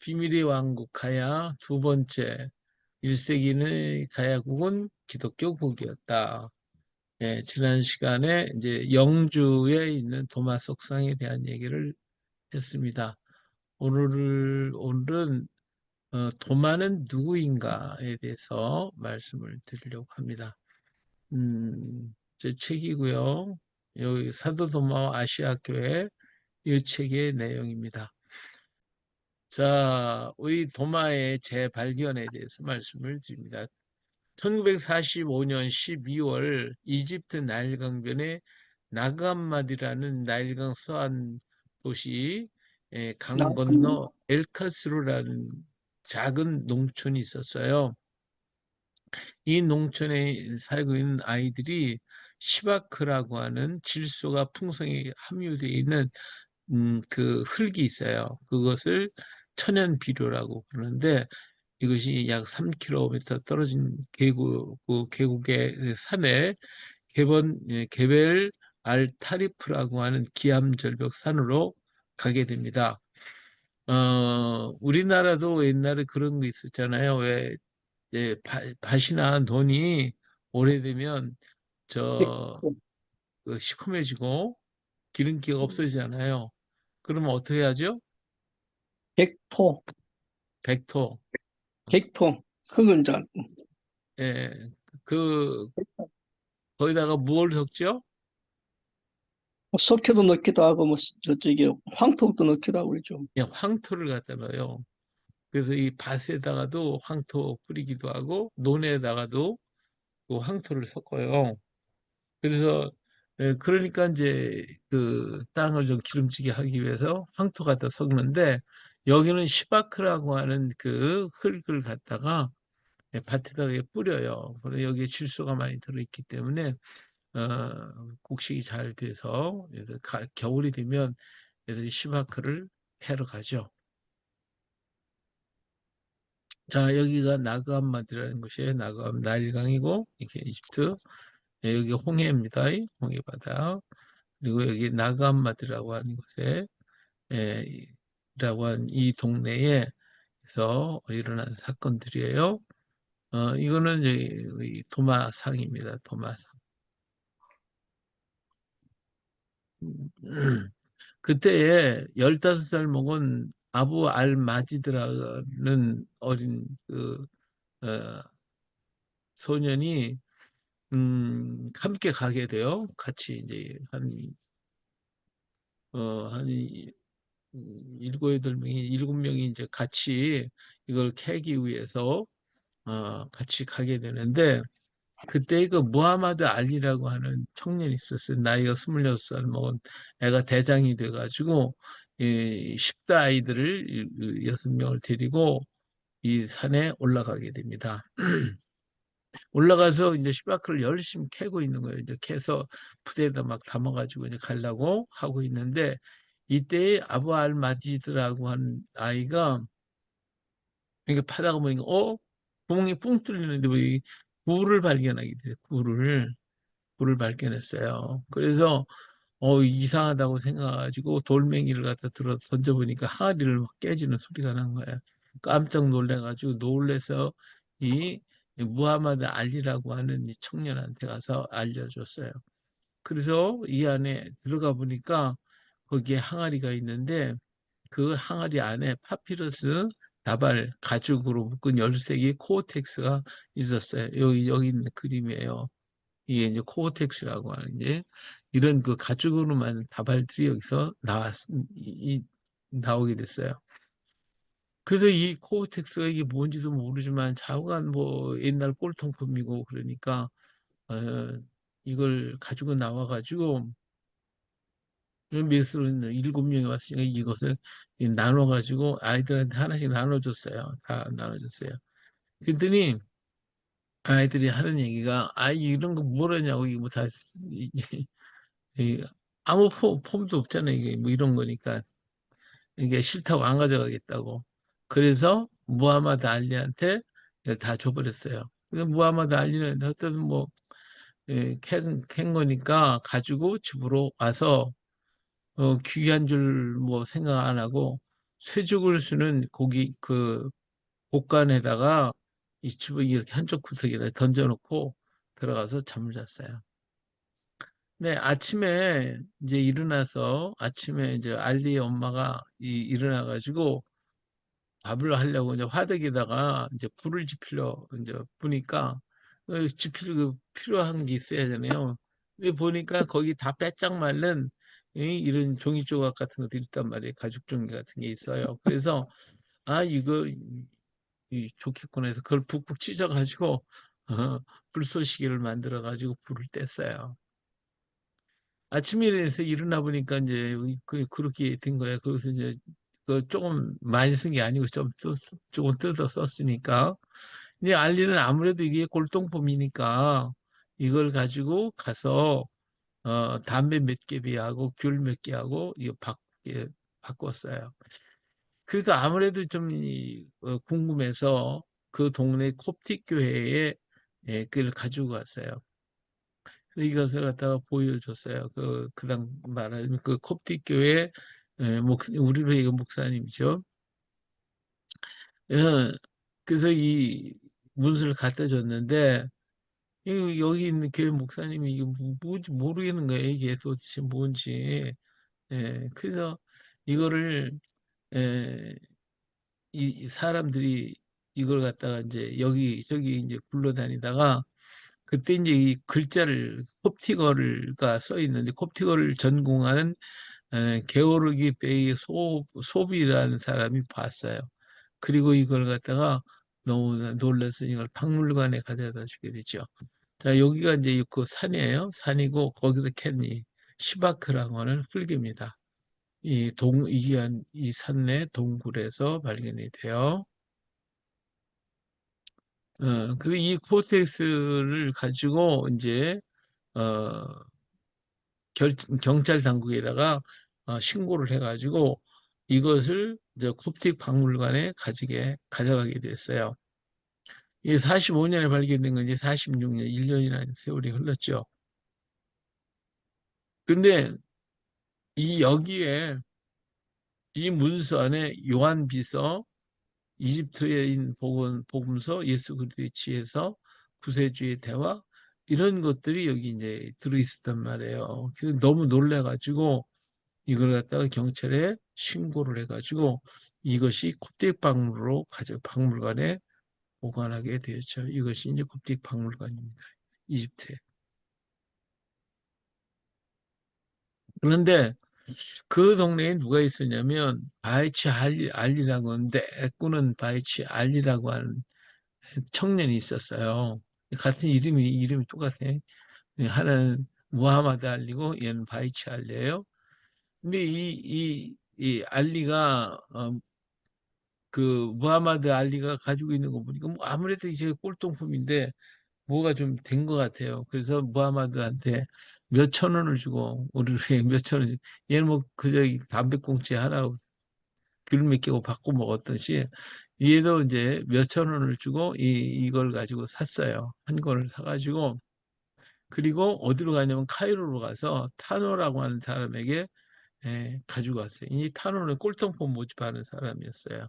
비밀의 왕국 가야 두 번째 1세기의 가야국은 기독교국이었다. 예, 지난 시간에 이제 영주에 있는 도마 석상에 대한 얘기를 했습니다. 오늘은 도마는 누구인가에 대해서 말씀을 드리려고 합니다. 제 책이고요. 여기 사도 도마와 아시아교회 이 책의 내용입니다. 자, 우리 도마의 재발견에 대해서 말씀을 드립니다. 1945년 12월 이집트 나일 강변에 나감마디라는 나일강 서안 도시 강 건너 엘카스루라는 작은 농촌이 있었어요. 이 농촌에 살고 있는 아이들이 시바크라고 하는 질소가 풍성히 함유되어 있는 그 흙이 있어요. 그것을 천연 비료라고 부르는데 이것이 약 3km 떨어진 계곡의 산에 게벨 알 타리프라고 하는 기암절벽 산으로 가게 됩니다. 우리나라도 옛날에 그런 거 있었잖아요. 왜 밭이나 논이 오래되면 저 시커매지고 기름기가 없어지잖아요. 그러면 어떻게 하죠? 벡토, 백토. 벡토, 흙은 잘, 예, 그 거기다가 무엇을 섞죠? 석회도 넣기도 하고, 저쪽에 황토도 넣기도 하고 그러죠. 그냥 황토를 갖다 넣어요. 그래서 이 밭에다가도 황토 뿌리기도 하고 논에다가도 그 황토를 섞어요. 그래서 그러니까 이제 그 땅을 좀 기름지게 하기 위해서 황토 갖다 섞는데 여기는 시바크라고 하는 그 흙을 갖다가 밭에다가 뿌려요. 그래서 여기에 질소가 많이 들어있기 때문에 곡식이 잘 돼서 겨울이 되면 애들이 시바크를 캐러 가죠. 자, 여기가 나그암마디라는 곳이에요. 나그암 나일강이고 이게 이집트. 여기 홍해입니다. 홍해 바다. 그리고 여기 나그암마디라고 하는 곳에 라고 하는 이 동네에서 일어난 사건들이에요. 이거는 이 도마상입니다. 도마상. 그때에 15살 먹은 아부 알 마지드라는 어린 어, 소년이 함께 가게 돼요. 같이 이제 한 일곱 여덟 명이 일곱 명이 이제 같이 이걸 캐기 위해서 같이 가게 되는데 그때 그 무하마드 알리라고 하는 청년이 있었어요. 나이가 26살 먹은 애가 대장이 돼가지고 이 10대 아이들을 6명을 데리고 이 산에 올라가게 됩니다. 올라가서 이제 시바크를 열심히 캐고 있는 거예요. 이제 캐서 부대에다 막 담아가지고 이제 가려고 하고 있는데 이때 아부 알 마지드라고 하는 아이가 이렇게 파다가 보니까 구멍이 뿡 뚫리는데 왜 굴을 발견하게 돼요. 굴을 발견했어요. 그래서 이상하다고 생각해가지고 돌멩이를 갖다 들어 던져보니까 항아리를 막 깨지는 소리가 난 거예요. 깜짝 놀래가지고 놀래서 이 무하마드 알리라고 하는 이 청년한테 가서 알려줬어요. 그래서 이 안에 들어가 보니까 거기에 항아리가 있는데 그 항아리 안에 파피루스 다발 가죽으로 묶은 13개의 코어텍스가 있었어요. 여기 있는 그림이에요. 이게 이제 코어텍스라고 하는 게 이런 그 가죽으로 만든 다발들이 여기서 나오게 됐어요. 그래서 이 코어텍스가 이게 뭔지도 모르지만 좌우간 뭐 옛날 꼴통품이고 그러니까 어, 이걸 가지고 나와가지고 메스로 7명이 왔으니까 이것을 나눠가지고 아이들한테 하나씩 나눠줬어요. 다 나눠줬어요. 그랬더니 아이들이 하는 얘기가 이런 거 뭐라냐고 이거 뭐다 아무 폼도 없잖아요. 이게 뭐 이런 거니까 이게 싫다고 안 가져가겠다고. 그래서 무하마드 알리한테 다 줘버렸어요. 그래서 무하마드 알리는 어떤 뭐 캔 거니까 가지고 집으로 와서 귀한 줄 뭐 생각 안 하고 쇠죽을 고기 그 복간에다가 이 집을 이렇게 한쪽 구석에다 던져놓고 들어가서 잠을 잤어요. 네, 아침에 이제 일어나서 아침에 이제 알리의 엄마가 일어나가지고 밥을 하려고 이제 화덕에다가 이제 불을 지피려 이제 보니까 지필 필요한 게 있어야 하잖아요. 근데 보니까 거기 다 빼짝 말른 이런 종이 조각 같은 것들이 있단 말이에요. 가죽 종이 같은 게 있어요. 그래서 아 이거 좋겠구나 해서 그걸 푹푹 찢어가지고 어, 불쏘시개를 만들어가지고 불을 뗐어요. 아침에 일어나서 일어나 보니까 이제 그렇게 된 거예요. 그래서 이제 그 조금 많이 쓴 게 아니고 조금 뜯어 썼으니까 이제 알리는 아무래도 이게 골동품이니까 이걸 가지고 가서 담배 몇 개비하고 귤 몇 개하고 이거 바꿨어요. 그래서 아무래도 좀 궁금해서 그 동네 콥틱 교회에 그걸 가지고 갔어요. 이것을 갖다가 보여줬어요. 그당 말하는 그 콥틱 교회 우리로 얘기 목사님이죠. 예, 그래서 이 문서를 갖다 줬는데 여기 있는 교회 목사님이 이게 뭔지 모르겠는 거예요. 이게 도대체 뭔지. 그래서 이거를 에, 이 사람들이 이걸 갖다가 이제 여기저기 이제 굴러다니다가 그때 이제 이 글자를 콥티거가 써 있는데 콥티거를 전공하는 게오르기 베이 소비라는 사람이 봤어요. 그리고 이걸 갖다가 너무 놀라서 이걸 박물관에 가져다 주게 되죠. 자, 여기가 이제 그 산이에요. 산이고 거기서 캔이 시바크라고 하는 흙입니다. 이 산내 동굴에서 발견이 돼요. 그이 코텍스를 가지고 이제 어, 경찰 당국에다가 신고를 해가지고 이것을 이제 콥틱 박물관에 가져가게 됐어요. 이게 45년에 발견된 건 이제 46년, 1년이라는 세월이 흘렀죠. 근데 여기에 이 문서 안에 요한 비서, 이집트인 복음서, 예수 그리스도의 지혜서, 구세주의 대화 이런 것들이 여기 이제 들어있었단 말이에요. 그래서 너무 놀래가지고 이걸 갖다가 경찰에 신고를 해가지고 이것이 콥틱 박물관에 보관하게 되었죠. 이것이 이제 콥틱 박물관입니다. 이집트에. 그런데 그 동네에 누가 있었냐면 바이치 알리라고 하는데 애꾸는 바이치 알리라고 하는 청년이 있었어요. 같은 이름이 똑같아요. 하나는 무하마드 알리고 얘는 바이치 알리예요. 근데 이 알리가 그 무하마드 알리가 가지고 있는 거 보니까 뭐 아무래도 이제 꼴통품인데 뭐가 좀 된 것 같아요. 그래서 무하마드한테 몇 천 원을 주고 우리를 위해 몇 천 원, 얘는 뭐 그저 담배꽁초 하나 귤 몇 개고 받고 먹었듯이 얘도 이제 몇 천 원을 주고 이걸 가지고 샀어요. 한 권을 사가지고 그리고 어디로 가냐면 카이로로 가서 타노라고 하는 사람에게 가지고 왔어요. 이 타노는 꼴통품 모집하는 사람이었어요.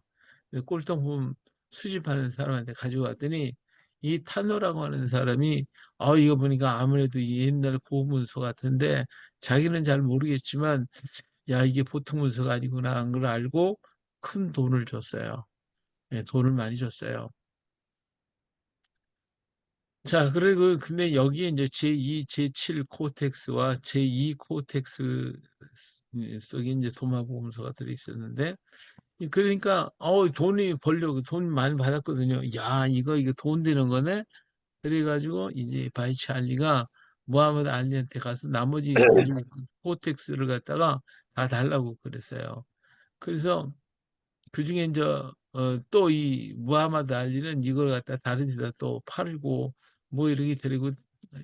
꼴통품 수집하는 사람한테 가지고 왔더니 이 타노라고 하는 사람이 이거 보니까 아무래도 이 옛날 고문서 같은데 자기는 잘 모르겠지만 야 이게 보통 문서가 아니구나 하는 걸 알고 큰 돈을 줬어요. 돈을 많이 줬어요. 자, 그리고 근데 여기에 이제 제2, 제7 코텍스와 제2 코텍스 속에 이제 도마보험서가 들어 있었는데 그러니까 돈이 벌려고 돈 많이 받았거든요. 야, 이거 돈 되는 거네. 그래가지고 이제 바이치 알리가 무하마드 알리한테 가서 나머지 그중에 코텍스를 갖다가 다 달라고 그랬어요. 그래서 그중에 이제 또 이 무하마드 알리는 이걸 갖다 다른 데다 또 팔고 뭐 이렇게 데리고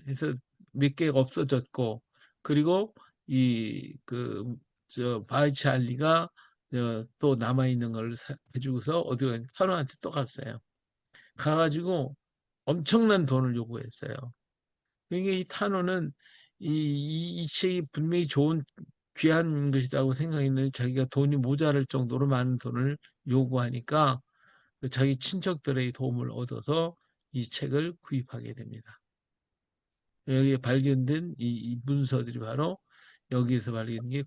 해서 몇 개가 없어졌고 그리고 이 그 저 바이치 알리가 또 남아 있는 걸 가지고서 어디 가 파로한테 또 갔어요. 가가지고 엄청난 돈을 요구했어요. 그러니까 이 탄호는 이 책이 분명히 좋은 귀한 것이라고 생각했는데 자기가 돈이 모자랄 정도로 많은 돈을 요구하니까 그 자기 친척들의 도움을 얻어서 이 책을 구입하게 됩니다. 여기에 발견된 이 문서들이 바로 여기에서 발견된 게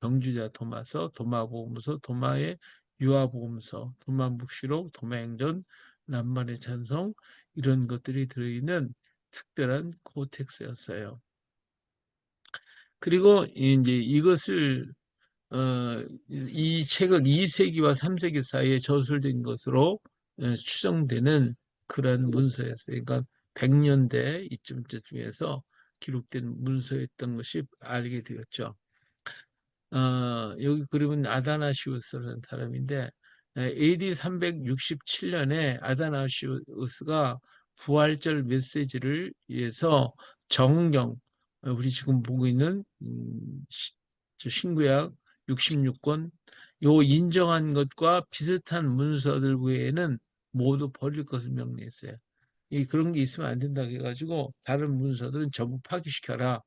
경주자 도마서, 도마복음서, 도마의 유아복음서, 도마묵시록, 도마행전, 람만의 찬송 이런 것들이 들어있는 특별한 코텍스였어요. 그리고 이제 이것을 이 책은 2세기와 3세기 사이에 저술된 것으로 추정되는 그런 문서였어요. 그러니까 100년대 이쯤에서 기록된 문서였던 것이 알게 되었죠. 여기 그림은 아다나시우스라는 사람인데 AD 367년에 아다나시우스가 부활절 메시지를 위해서 정경, 우리 지금 보고 있는 신구약 66권 요 인정한 것과 비슷한 문서들 외에는 모두 버릴 것을 명령했어요. 그런 게 있으면 안 된다 해가지고 다른 문서들은 전부 파기시켜라.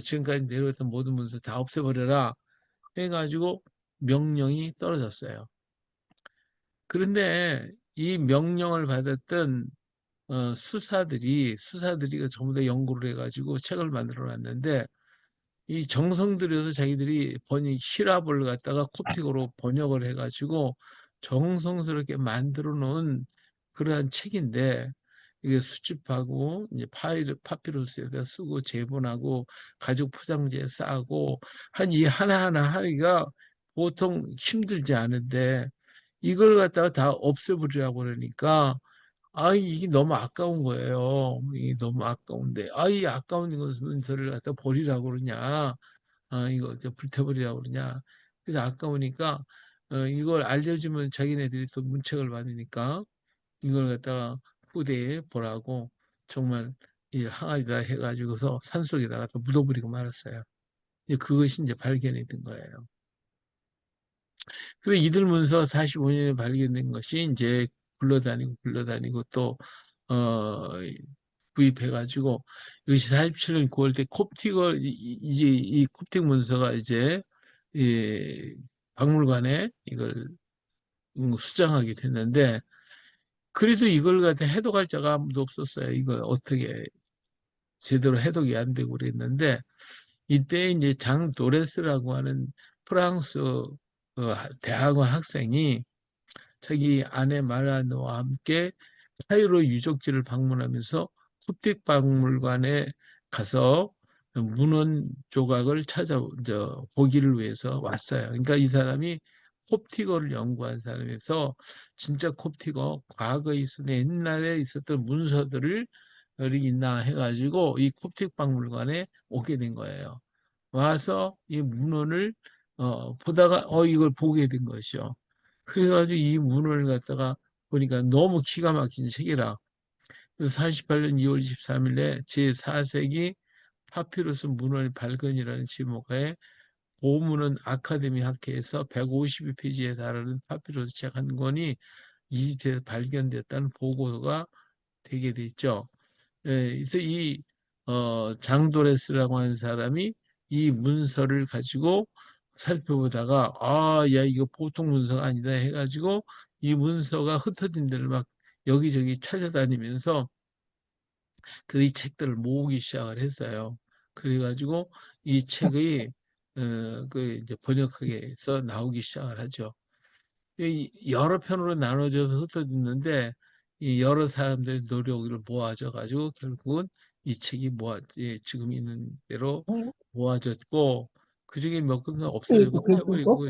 지금까지 내려왔던 모든 문서 다 없애버려라. 해가지고 명령이 떨어졌어요. 그런데 이 명령을 받았던 수사들이 전부 다 연구를 해가지고 책을 만들어 놨는데 이 정성 들여서 자기들이 히랍을 갖다가 콥틱으로 번역을 해가지고 정성스럽게 만들어 놓은 그러한 책인데 이게 수집하고 이제 파피루스에다 쓰고 제본하고 가죽 포장지에 싸고 한 이 하나하나 하기가 보통 힘들지 않은데 이걸 갖다가 다 없애버리라고 그러니까 이게 너무 아까운 거예요. 이게 너무 아까운데 이 아까운 것은 저를 갖다 버리라고 그러냐. 이거 불태버리라고 그러냐. 그래서 아까우니까 이걸 알려주면 자기네들이 또 문책을 받으니까 이걸 갖다가 후대에 보라고 정말 이 항아리다 해가지고서 산속에다가 또 묻어버리고 말았어요. 그것이 이제 발견이 된 거예요. 그래서 이들 문서 45년에 발견된 것이 이제 굴러다니고 또 어, 구입해가지고 이것이 47년 9월 때 이제 이 콥틱 문서가 이제 이 박물관에 이걸 수장하게 됐는데 그래도 이걸 갖다 해독할 자가 아무도 없었어요. 이걸 어떻게 제대로 해독이 안 되고 그랬는데 이때 이제 장 도레스라고 하는 프랑스 대학원 학생이 자기 아내 마라노와 함께 카이로 유적지를 방문하면서 콥틱 박물관에 가서 문헌 조각을 보기를 위해서 왔어요. 그러니까 이 사람이 콥틱어를 연구한 사람에서 진짜 콥틱어 과거에 있었던 옛날에 있었던 문서들을 여기 있나 해가지고 이 콥틱 박물관에 오게 된 거예요. 와서 이 문헌을 보다가 이걸 보게 된 것이요. 그래가지고 이 문헌을 갖다가 보니까 너무 기가 막힌 책이라. 그래서 48년 2월 23일에 제4세기 파피루스 문헌의 발견이라는 제목의 고문헌 아카데미 학회에서 152페이지에 달하는 파피루스 책 한 권이 이집트에서 발견됐다는 보고가 되게 돼 있죠. 그래서 이 장도레스라고 하는 사람이 이 문서를 가지고 살펴보다가 야 이거 보통 문서가 아니다 해가지고 이 문서가 흩어진 데를 막 여기저기 찾아다니면서 이 책들을 모으기 시작을 했어요. 그래가지고 이 책이 이제 번역하게 해서 나오기 시작을 하죠. 여러 편으로 나눠져서 흩어졌는데 이 여러 사람들의 노력을 모아져 가지고 결국은 이 책이 지금 있는 대로 어, 모아졌고 그중에 몇 군데 이거 없어지고 괜찮고? 떼버리고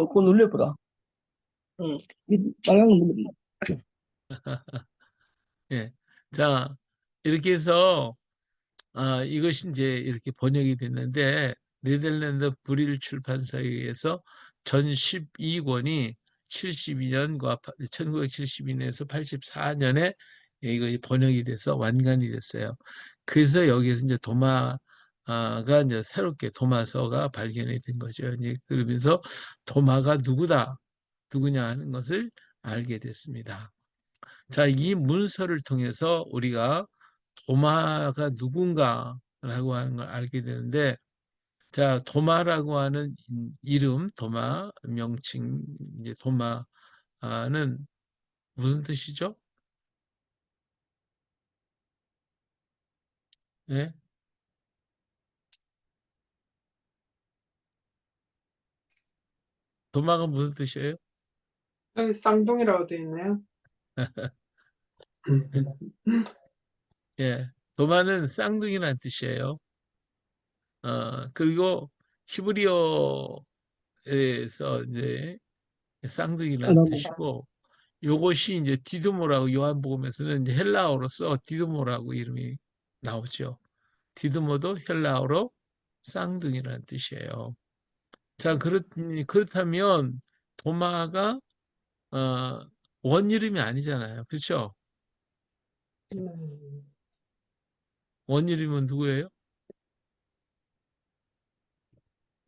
그거 눌려보라. 응. 이 빨간 거 눌러. 예. 자 이렇게 해서 이것이 이제 이렇게 번역이 됐는데 네덜란드 브릴 출판사에 의해서 전 12권이 72년과 1972년에서 84년에 이거 번역이 돼서 완간이 됐어요. 그래서 여기에서 이제 도마가 이제 새롭게 도마서가 발견이 된 거죠. 이제 그러면서 도마가 누구냐 하는 것을 알게 됐습니다. 자, 이 문서를 통해서 우리가 도마가 누군가라고 하는 걸 알게 되는데 자, 도마라고 하는 이름, 도마, 명칭, 이제 도마는 무슨 뜻이죠? 예? 도마가 무슨 뜻이에요? 여기 쌍둥이라고 되어 있나요? 예, 예. 도마는 쌍둥이라는 뜻이에요. 그리고 히브리어에서 이제 쌍둥이라는 하나만. 뜻이고, 요것이 이제 디드모라고 요한복음에서는 이제 헬라어로서 디드모라고 이름이 나오죠. 디드모도 헬라어로 쌍둥이라는 뜻이에요. 자, 그렇다면 도마가 어, 원이름이 아니잖아요. 그렇죠? 음, 원이름은 누구예요?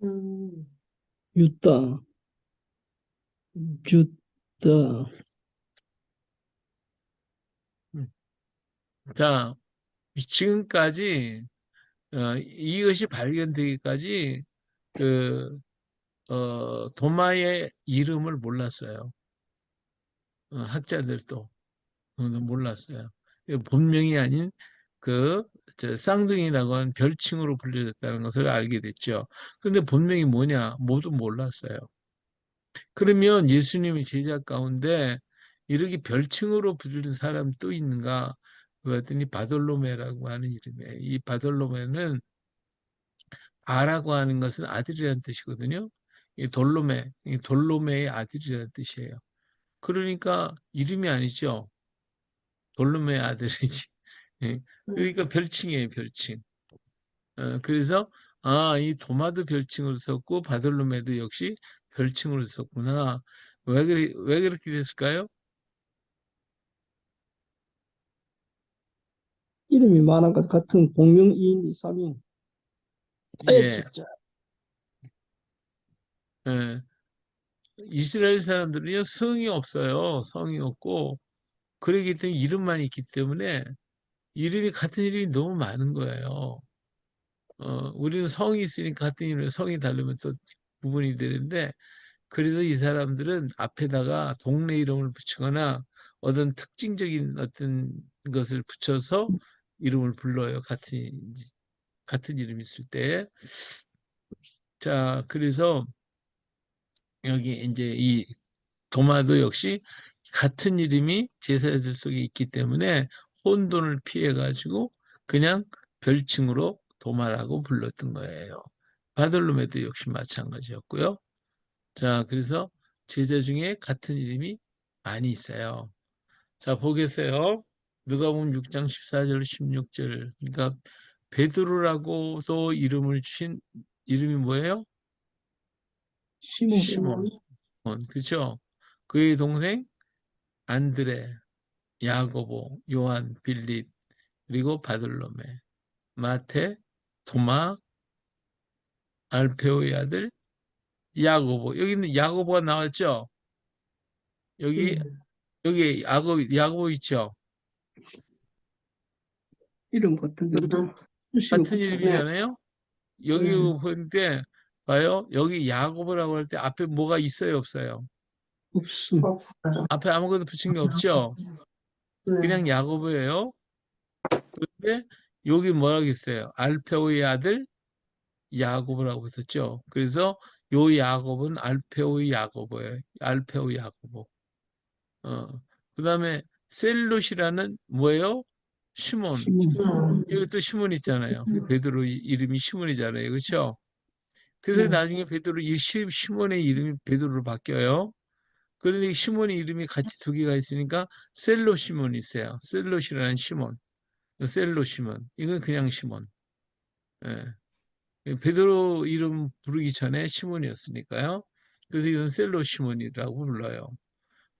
음, 유다, 주다, 음. 자, 지금까지 이것이 발견되기까지 그 도마의 이름을 몰랐어요. 학자들도 몰랐어요. 본명이 아닌 그 쌍둥이라고 하는 별칭으로 불려졌다는 것을 알게 됐죠. 근데 본명이 뭐냐? 모두 몰랐어요. 그러면 예수님의 제자 가운데 이렇게 별칭으로 부르는 사람 또 있는가? 그랬더니 바돌로메라고 하는 이름이에요. 이 바돌로메는 바라고 하는 것은 아들이라는 뜻이거든요. 이 돌로메의 아들이라는 뜻이에요. 그러니까 이름이 아니죠. 돌로메의 아들이지. 예. 그러니까 별칭이에요, 별칭. 그래서 이 도마도 별칭으로 썼고 바돌로메도 역시 별칭으로 썼구나. 왜 그렇게 됐을까요? 이름이 많은 것 같은 공명 2인 3인. 예, 진짜. 예. 이스라엘 사람들은요, 성이 없어요. 성이 없고, 그러기 때문에 이름만 있기 때문에 이름이 같은 이름이 너무 많은 거예요. 우리는 성이 있으니까 같은 이름에 성이 다르면 또 구분이 되는데, 그래도 이 사람들은 앞에다가 동네 이름을 붙이거나 어떤 특징적인 어떤 것을 붙여서 이름을 불러요. 같은 이름 있을 때. 자, 그래서 여기 이제 이 도마도 역시 같은 이름이 제사들 속에 있기 때문에 혼돈을 피해가지고 그냥 별칭으로 도마라고 불렀던 거예요. 바돌로메도 역시 마찬가지였고요. 자, 그래서 제자 중에 같은 이름이 많이 있어요. 자, 보겠어요. 누가복음 6장 14절 16절. 그러니까 베드로라고도 이름을 주신 이름이 뭐예요? 시몬, 시몬. 그죠? 그의 동생 안드레, 야고보, 요한, 빌립, 그리고 바들로메, 마테, 도마, 알페오의 아들 야고보. 여기는 야고보가 나왔죠? 여기 음, 여기 야고보 있죠? 이름 같은 경우도 수식을 같은 붙여. 네, 이름이잖아요. 여기 네, 보는데 봐요. 여기 야고보라고 할 때 앞에 뭐가 있어요, 없어요? 없음. 없어요. 앞에 아무것도 붙인 게 없죠? 네, 그냥 야고보예요. 그런데 여기 뭐라고 했어요? 알페오의 아들 야고보라고 했었죠. 그래서 요 야곱은 알페오의 야고보예요. 알페오 야고보. 어. 그다음에 셀롯이라는 뭐예요? 시몬. 시몬. 여기 또 시몬 있잖아요. 베드로 이름이 시몬이잖아요. 그렇죠? 그래서 네, 나중에 베드로 이 시몬의 이름이 베드로로 바뀌어요. 그런데 이 시몬의 이름이 같이 두 개가 있으니까 셀로 시몬이 있어요. 셀롯이라는 시몬. 셀로 시몬. 이건 그냥 시몬. 예. 베드로 이름 부르기 전에 시몬이었으니까요. 그래서 이건 셀로 시몬이라고 불러요.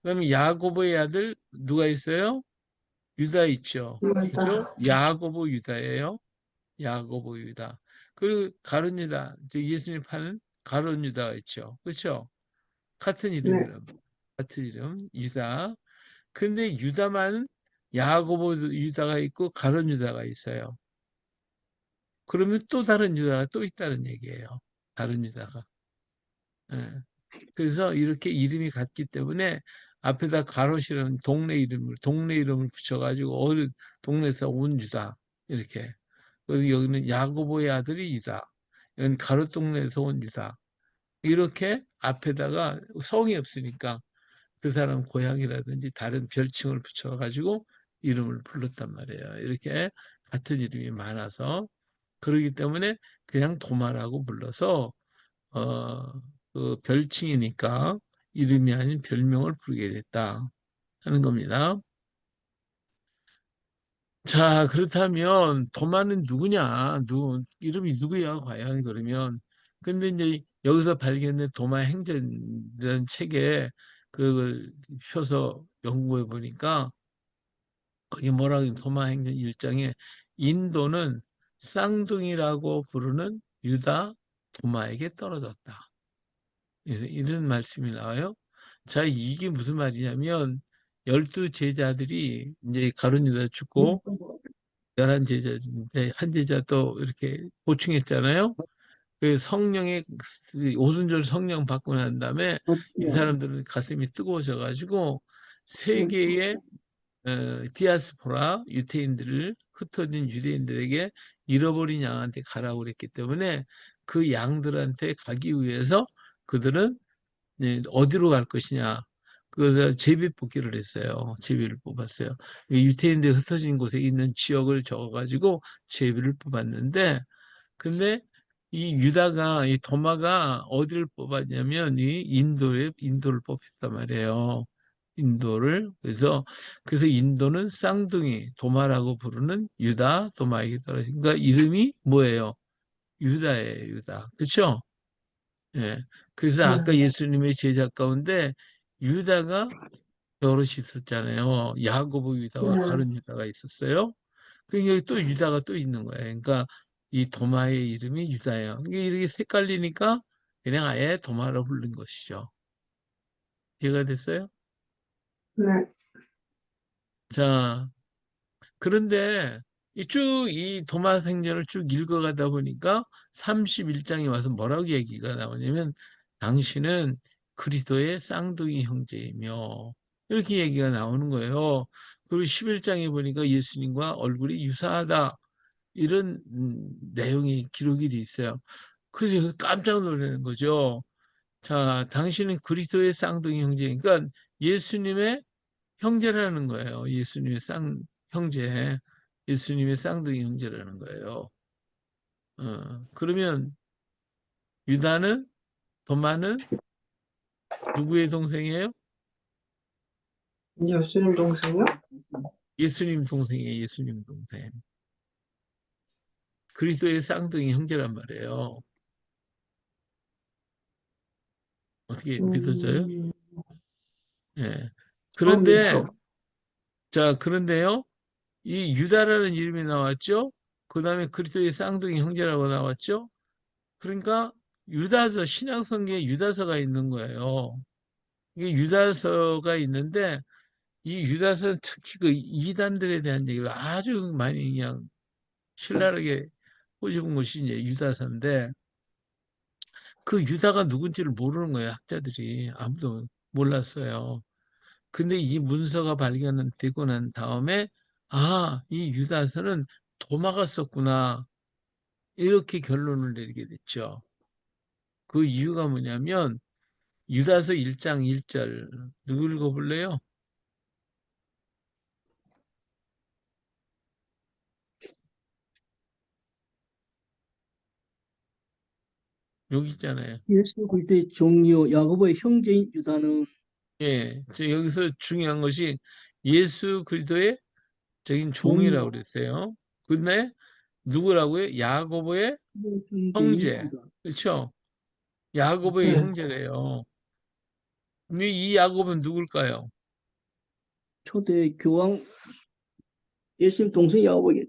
그다음에 야고보의 아들 누가 있어요? 유다 있죠. 그죠? 맞다. 야고보 유다예요. 야고보 유다. 그리고 가룟 유다, 즉 예수님 파는 가룟 유다가 있죠. 그렇죠? 같은 네, 이름이라 같은 이름 유다. 근데 유다만 야고보 유다가 있고 가룟 유다가 있어요. 그러면 또 다른 유다가 또 있다는 얘기예요. 다른 유다가. 예. 그래서 이렇게 이름이 같기 때문에 앞에다 가로시는 동네 이름을 붙여가지고 어느 동네에서 온 유다 이렇게. 그리고 여기는 야고보의 아들이 유다. 여기는 가롯 동네에서 온 유다. 이렇게 앞에다가 성이 없으니까 그 사람 고향이라든지 다른 별칭을 붙여가지고 이름을 불렀단 말이에요. 이렇게 같은 이름이 많아서 그러기 때문에 그냥 도마라고 불러서 어, 그 별칭이니까 이름이 아닌 별명을 부르게 됐다 하는 겁니다. 자, 그렇다면 도마는 누구냐? 이름이 누구야? 과연 그러면. 근데 이제 여기서 발견된 도마 행전이라는 책에 그걸 펴서 연구해 보니까 거기 뭐라고 도마 행전 1장에 인도는 쌍둥이라고 부르는 유다 도마에게 떨어졌다. 이런 말씀이 나와요. 자, 이게 무슨 말이냐면 12제자들이 이제 가룟 유다 죽고 11제자인데 한 제자 또 이렇게 보충했잖아요. 그 성령의 오순절 성령 받고 난 다음에 이 사람들은 가슴이 뜨거워져 가지고 세계의 디아스포라 유대인들을 흩어진 유대인들에게 잃어버린 양한테 가라고 그랬기 때문에 그 양들한테 가기 위해서 그들은 어디로 갈 것이냐. 그래서 제비 뽑기를 했어요. 제비를 뽑았어요. 유태인들이 흩어진 곳에 있는 지역을 적어가지고 제비를 뽑았는데, 근데 이 도마가 어디를 뽑았냐면, 인도를 뽑혔단 말이에요. 인도를. 그래서 인도는 쌍둥이, 도마라고 부르는 유다, 도마에게 떨어진. 그러니까 이름이 뭐예요? 유다예요, 유다. 그렇죠? 예. 그래서 아까 네. 예수님의 제자 가운데 유다가 여럿이 있었잖아요. 야고보 유다와 네. 가룟 유다가 있었어요. 그러니까 여기 또 유다가 또 있는 거예요. 그러니까 이 도마의 이름이 유다예요. 이게 이렇게 헷갈리니까 그냥 아예 도마로 부른 것이죠. 이해가 됐어요? 네. 자, 그런데 이 도마 생전을 쭉 읽어가다 보니까 31장에 와서 뭐라고 얘기가 나오냐면 당신은 그리스도의 쌍둥이 형제이며 이렇게 얘기가 나오는 거예요. 그리고 11장에 보니까 예수님과 얼굴이 유사하다 이런 내용이 기록이 돼 있어요. 그래서 깜짝 놀라는 거죠. 자, 당신은 그리스도의 쌍둥이 형제, 그러니까 예수님의 형제라는 거예요. 형제, 예수님의 쌍둥이 형제라는 거예요. 그러면 유다는, 도마는 누구의 동생이에요? 예수님 동생이요? 예수님 동생이에요. 예수님 동생. 그리스도의 쌍둥이 형제란 말이에요. 어떻게 믿어져요? 음, 예. 그런데, 믿죠. 그런데요, 이 유다라는 이름이 나왔죠? 그 다음에 그리스도의 쌍둥이 형제라고 나왔죠? 그러니까 신약성경에 유다서가 있는 거예요. 이게 유다서가 있는데 이 유다서는 특히 그 이단들에 대한 얘기를 아주 많이 그냥 신랄하게 꼬집은 것이 이제 유다서인데 그 유다가 누군지를 모르는 거예요. 학자들이 아무도 몰랐어요. 근데 이 문서가 발견되고 난 다음에 이 유다서는 도마가 썼구나 이렇게 결론을 내리게 됐죠. 그 이유가 뭐냐면 유다서 1장 1절 누구 읽어볼래요? 여기 있잖아요. 예수 그리스도의 종이요 야고보의 형제인 유다는 예, 여기서 중요한 것이 예수 그리스도의 적인 종이라고 종이요 그랬어요. 근데 누구라고요? 야고보의 형제인 형제. 유다. 그렇죠? 야고보의 네. 형제래요. 근데 이 야고보는 누굴까요? 초대 교황 예수님 동생 야고보에게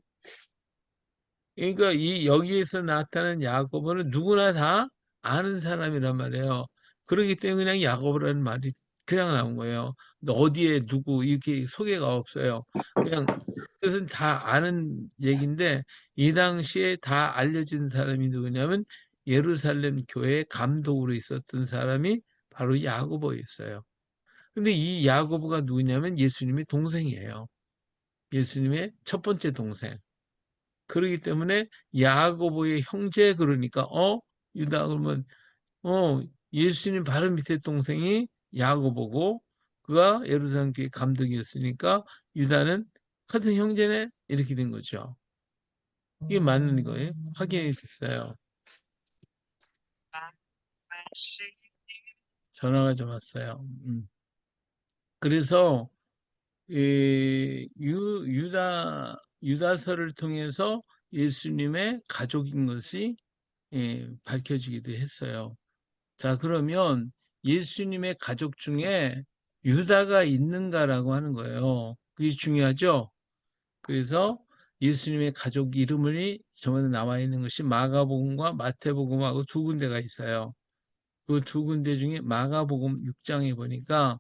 그러니까 여기에서 나타난 야고보는 누구나 다 아는 사람이란 말이에요. 그렇기 때문에 그냥 야고보라는 말이 그냥 나온 거예요. 근데 어디에 누구 이렇게 소개가 없어요. 그냥 그것은 다 아는 얘기인데 이 당시에 다 알려진 사람이 누구냐면 예루살렘 교회 감독으로 있었던 사람이 바로 야고보였어요. 근데 이 야고보가 누구냐면 예수님의 동생이에요. 예수님의 첫 번째 동생. 그렇기 때문에 야고보의 형제 그러니까 유다 그러면 예수님 바로 밑에 동생이 야고보고 그가 예루살렘 교회 감독이었으니까 유다는 같은 형제네 이렇게 된 거죠. 이게 맞는 거예요. 확인이 됐어요. 전화가 좀 왔어요. 그래서 유다서를 통해서 예수님의 가족인 것이 밝혀지기도 했어요. 자, 그러면 예수님의 가족 중에 유다가 있는가라고 하는 거예요. 그게 중요하죠? 그래서 예수님의 가족 이름이 저번에 나와 있는 것이 마가복음과 마태복음하고 두 군데가 있어요. 그 두 군데 중에 마가복음 6장에 보니까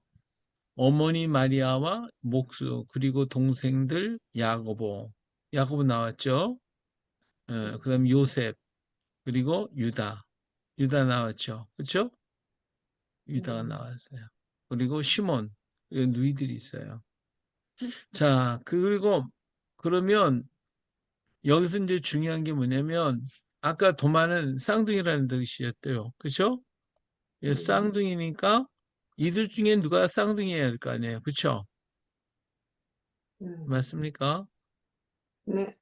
어머니 마리아와 목수 그리고 동생들 야고보 나왔죠. 그다음 요셉 그리고 유다 나왔죠. 그렇죠? 유다가 나왔어요. 그리고 시몬 누이들이 있어요. 자, 그리고 그러면 여기서 이제 중요한 게 뭐냐면 아까 도마는 쌍둥이라는 뜻이었대요. 그렇죠? 쌍둥이니까 이들 중에 누가 쌍둥이여야 할 거 아니에요. 그렇죠? 맞습니까? 네.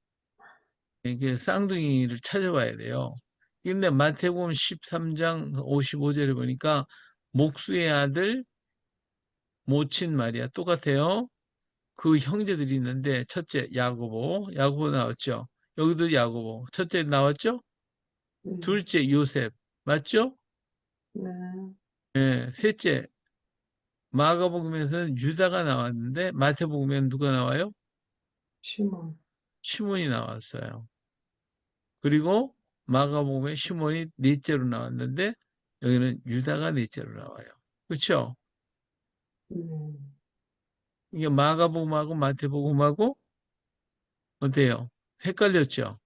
이게 쌍둥이를 찾아봐야 돼요. 근데 마태복음 13장 55절에 보니까 목수의 아들 모친 마리아 똑같아요. 그 형제들이 있는데 첫째 야고보 나왔죠. 여기도 야고보 첫째 나왔죠. 둘째 요셉 맞죠? 네. 예, 셋째 마가복음에서는 유다가 나왔는데 마태복음에는 누가 나와요? 시몬. 시몬이 나왔어요. 그리고 마가복음에 시몬이 넷째로 나왔는데 여기는 유다가 넷째로 나와요. 그렇죠? 이게 마가복음하고 마태복음하고 어때요? 헷갈렸죠?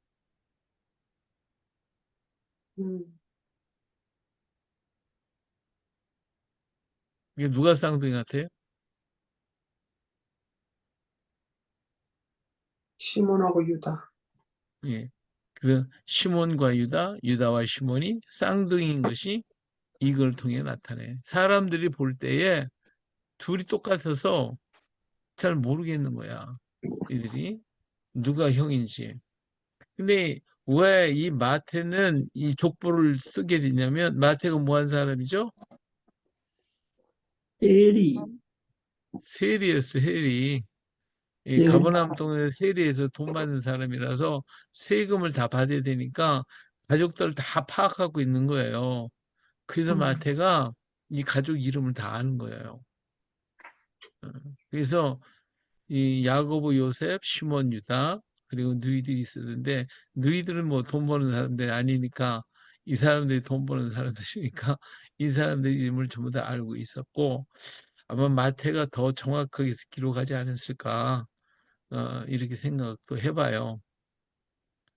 이게 누가 쌍둥이 같아요? 시몬하고 유다. 예. 그 시몬과 유다와 시몬이 쌍둥이인 것이 이걸 통해 나타내. 사람들이 볼 때에 둘이 똑같아서 잘 모르겠는 거야. 이들이 누가 형인지. 근데 왜 이 마태는 이 족보를 쓰게 되냐면 마태가 뭐 한 사람이죠? 에리. 세리였어, 세리. 이 예. 가버나움 동네 세리에서 돈 받는 사람이라서 세금을 다 받아야 되니까 가족들 다 파악하고 있는 거예요. 그래서 마태가 이 가족 이름을 다 아는 거예요. 그래서 이 야고보, 요셉, 시몬, 유다 그리고 누이들이 있었는데 누이들은 뭐 돈 버는 사람들이 아니니까 이 사람들이 돈 버는 사람들이니까 이 사람들 이름을 전부 다 알고 있었고 아마 마태가 더 정확하게 기록하지 않았을까 이렇게 생각도 해봐요.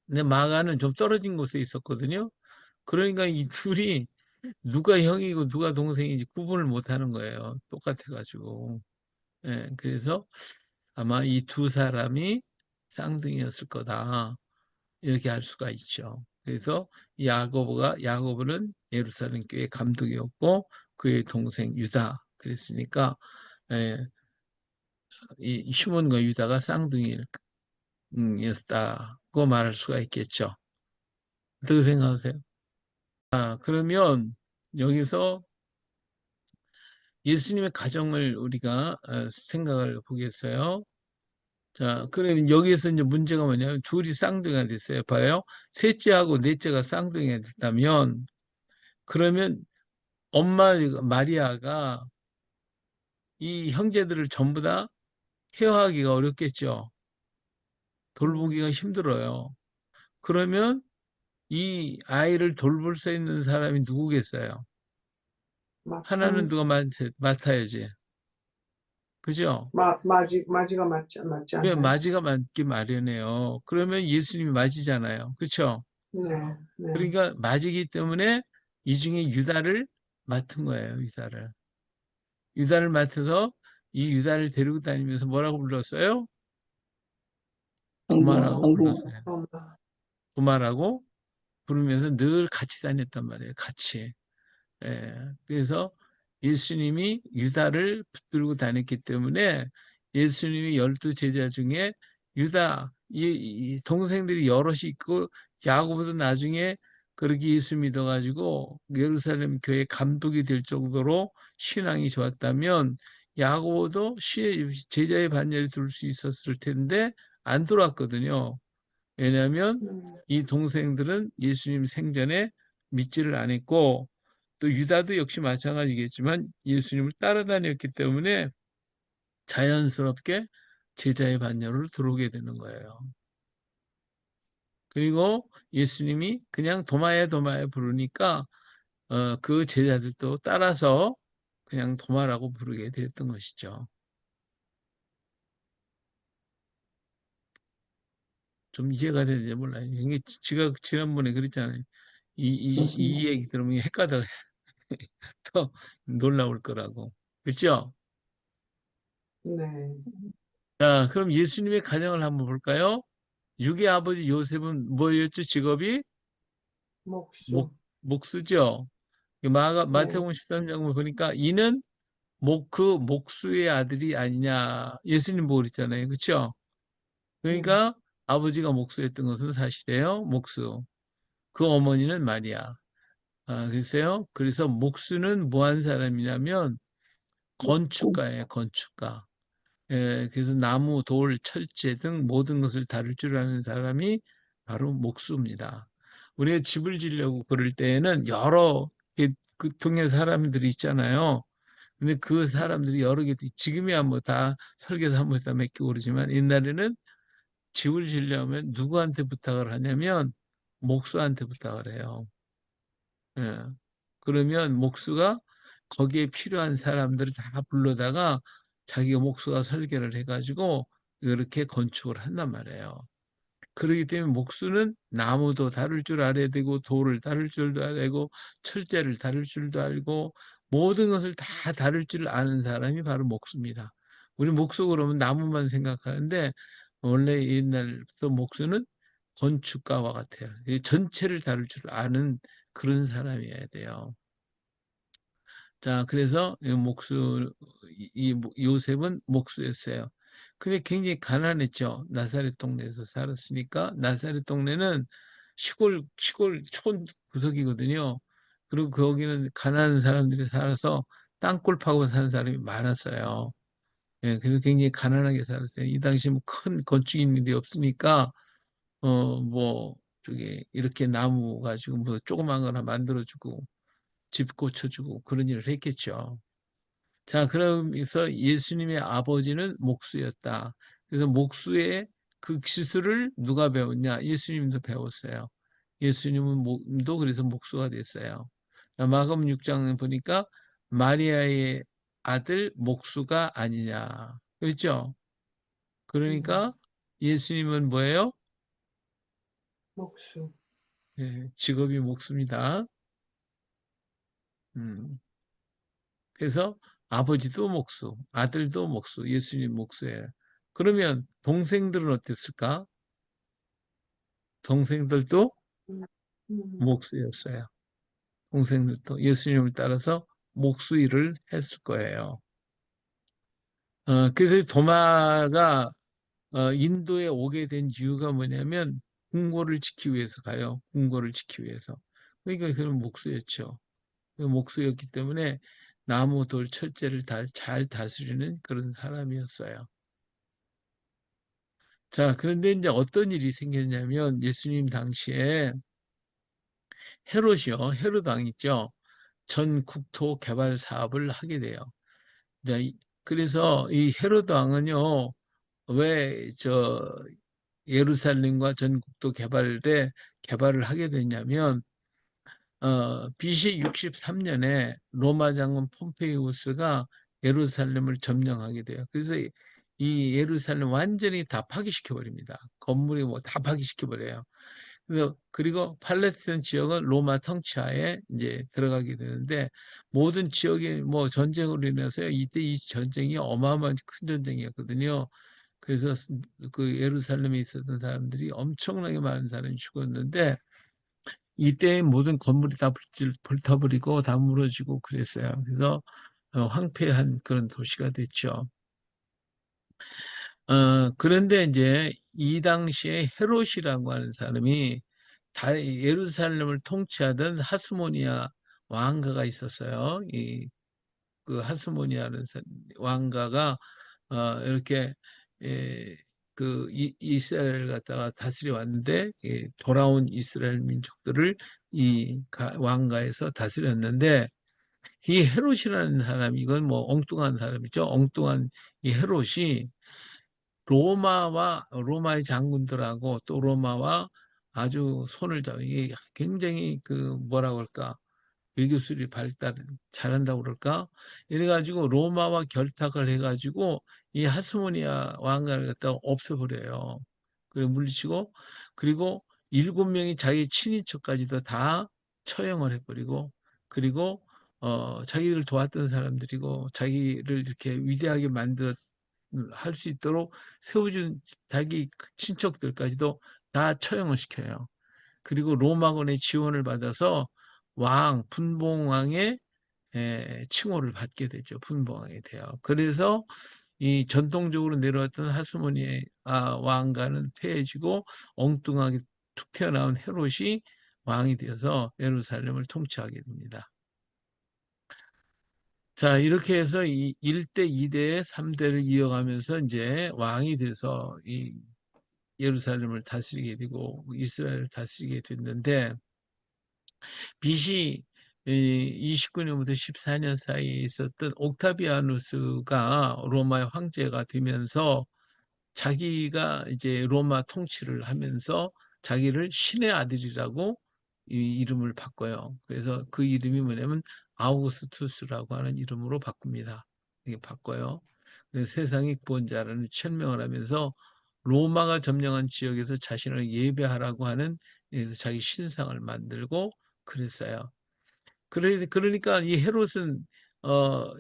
근데 마가는 좀 떨어진 곳에 있었거든요. 그러니까 이 둘이 누가 형이고 누가 동생인지 구분을 못 하는 거예요. 똑같아가지고. 예, 그래서 아마 이 두 사람이 쌍둥이였을 거다. 이렇게 알 수가 있죠. 그래서 야고보는 예루살렘 교회 감독이었고 그의 동생 유다 그랬으니까 예, 이 시몬과 유다가 쌍둥이였다고 말할 수가 있겠죠. 어떻게 생각하세요? 그러면 여기서 예수님의 가정을 우리가 생각을 보겠어요. 자, 그러면 여기에서 이제 문제가 뭐냐면 둘이 쌍둥이가 됐어요. 봐요. 셋째하고 넷째가 쌍둥이가 됐다면 그러면 엄마 마리아가 이 형제들을 전부 다 케어하기가 어렵겠죠. 돌보기가 힘들어요. 그러면 이 아이를 돌볼 수 있는 사람이 누구겠어요? 하나는 누가 맡아야지. 그죠? 마지가 맞지 왜 않나요? 맞이가 맞기 마련해요. 그러면 예수님이 맞이잖아요. 그렇죠? 네, 네. 그러니까 맞이기 때문에 이 중에 유다를 맡은 거예요. 유다를 맡아서 이 유다를 데리고 다니면서 뭐라고 불렀어요? 도마라고 당부, 불렀어요. 엄마. 도마라고 부르면서 늘 같이 다녔단 말이에요. 같이. 예. 그래서 예수님이 유다를 붙들고 다녔기 때문에 예수님이 12 제자 중에 유다, 이 동생들이 여럿이 있고 야고보도 나중에 그렇게 예수 믿어가지고 예루살렘 교회 감독이 될 정도로 신앙이 좋았다면 야고보도 제자의 반열에 들 수 있었을 텐데 안 들어왔거든요. 왜냐하면 이 동생들은 예수님 생전에 믿지를 않았고 또 유다도 역시 마찬가지겠지만 예수님을 따라다녔기 때문에 자연스럽게 제자의 반열로 들어오게 되는 거예요. 그리고 예수님이 그냥 도마에 부르니까 그 제자들도 따라서 그냥 도마라고 부르게 됐던 것이죠. 좀 이해가 되는지 몰라요. 이게 제가 지난번에 그랬잖아요. 맞습니다. 이 얘기 들으면 헷갈려 더 놀라울 거라고. 그렇죠? 네. 자, 그럼 예수님의 가정을 한번 볼까요? 육의 아버지 요셉은 뭐였죠? 직업이 목수. 목 목수죠. 네, 마태복음 13장 보니까 이는 목수의 아들이 아니냐. 예수님 보고 그랬잖아요. 그렇죠? 네. 그러니까 아버지가 목수였던 것은 사실이에요. 목수. 그 어머니는 마리아. 글쎄요. 그래서 목수는 뭐 한 사람이냐면 건축가예요. 건축가. 예, 그래서 나무, 돌, 철제 등 모든 것을 다룰 줄 아는 사람이 바로 목수입니다. 우리가 집을 지려고 그럴 때에는 여러 그 동네 사람들이 있잖아요. 근데 그 네. 사람들이 여러 개, 지금이야 뭐 다 설계사 한 번에 다 맡기고 그러지만 옛날에는 집을 지려면 누구한테 부탁을 하냐면 목수한테 부탁을 해요. 예. 그러면 목수가 거기에 필요한 사람들을 다 불러다가 자기가 목수가 설계를 해가지고 이렇게 건축을 한단 말이에요. 그렇기 때문에 목수는 나무도 다룰 줄 알아야 되고 돌을 다룰 줄도 알아야 되고 철제를 다룰 줄도 알고 모든 것을 다 다룰 줄 아는 사람이 바로 목수입니다. 우리 목수 그러면 나무만 생각하는데 원래 옛날부터 목수는 건축가와 같아요. 전체를 다룰 줄 아는 그런 사람이어야 돼요. 자, 그래서 요셉은 목수였어요. 근데 굉장히 가난했죠. 나사렛 동네에서 살았으니까. 나사렛 동네는 시골 촌 구석이거든요. 그리고 거기는 가난한 사람들이 살아서 땅굴 파고 사는 사람이 많았어요. 예, 그래서 굉장히 가난하게 살았어요. 이 당시 뭐 큰 건축 인물이 없으니까, 뭐, 저기, 이렇게 나무 가지고 뭐 조그만 거나 만들어주고, 집 고쳐주고 그런 일을 했겠죠. 자, 그러면서 예수님의 아버지는 목수였다. 그래서 목수의 그 기술을 누가 배웠냐? 예수님도 배웠어요. 예수님도 그래서 목수가 됐어요. 마가복음 6장에 보니까 마리아의 아들 목수가 아니냐. 그렇죠? 네. 그러니까 예수님은 뭐예요? 목수. 예, 직업이 목수입니다. 음. 그래서 아버지도 목수, 아들도 목수, 예수님 목수예요. 그러면 동생들은 어땠을까? 동생들도 음, 음, 목수였어요. 동생들도 예수님을 따라서 목수 일을 했을 거예요. 그래서 도마가 인도에 오게 된 이유가 뭐냐면 궁궐을 지키기 위해서 가요. 궁궐을 지키기 위해서. 그러니까 그런 목수였죠. 그 목수였기 때문에 나무, 돌, 철제를 잘 다스리는 그런 사람이었어요. 자, 그런데 이제 어떤 일이 생겼냐면 예수님 당시에 헤롯이요, 헤롯 왕 있죠. 전 국토 개발 사업을 하게 돼요. 자, 그래서 이 헤롯 왕은요, 왜 예루살렘과 전 국토 개발을 하게 됐냐면 BC 63년에 로마 장군 폼페이우스가 예루살렘을 점령하게 돼요. 그래서 이 예루살렘 완전히 다 파기시켜 버립니다. 건물이 뭐 다 파기시켜 버려요. 그리고 팔레스타인 지역은 로마 통치하에 이제 들어가게 되는데, 모든 지역이 뭐 전쟁으로 인해서요. 이때 이 전쟁이 어마어마한 큰 전쟁이었거든요. 그래서 그 예루살렘에 있었던 사람들이 엄청나게 많은 사람이 죽었는데, 이때 모든 건물이 다 불타버리고 다 무너지고 그랬어요. 그래서 황폐한 그런 도시가 됐죠. 그런데 이제 이 당시에 헤롯이라고 하는 사람이 예루살렘을 통치하던 하스모니아 왕가가 있었어요. 그 하스모니아라는 왕가가 이렇게 그 이스라엘을 갖다가 다스려 왔는데, 돌아온 이스라엘 민족들을 이 왕가에서 다스렸는데, 이 헤롯이라는 사람이, 이건 뭐 엉뚱한 사람이죠. 엉뚱한 이 헤롯이 로마의 장군들하고 또 로마와 아주 손을 잡아, 이게 굉장히 그 뭐라고 할까, 외교술이 발달 잘한다고 그럴까? 이래가지고 로마와 결탁을 해가지고 이 하스모니아 왕가를 갖다가 없애버려요. 그리고 물리치고, 그리고 7명이 자기 친인척까지도 다 처형을 해버리고, 그리고 자기를 도왔던 사람들이고 자기를 이렇게 위대하게 만들어 할 수 있도록 세워준 자기 친척들까지도 다 처형을 시켜요. 그리고 로마군의 지원을 받아서 분봉왕의 칭호를 받게 되죠. 분봉왕이 돼요. 그래서 이 전통적으로 내려왔던 하스모니 왕가는 퇴해지고, 엉뚱하게 툭 튀어나온 헤롯이 왕이 되어서 예루살렘을 통치하게 됩니다. 자, 이렇게 해서 1대, 2대, 3대를 이어가면서 이제 왕이 돼서 이 예루살렘을 다스리게 되고 이스라엘을 다스리게 됐는데, BC 29년부터 14년 사이에 있었던 옥타비아누스가 로마의 황제가 되면서 자기가 이제 로마 통치를 하면서 자기를 신의 아들이라고 이 이름을 바꿔요. 그래서 그 이름이 뭐냐면 아우구스투스라고 하는 이름으로 바꿉니다. 이게 바꿔요. 그래서 세상의 구원자라는 천명을 하면서 로마가 점령한 지역에서 자신을 예배하라고 하는, 자기 신상을 만들고 그랬어요. 그러니까 이 헤롯은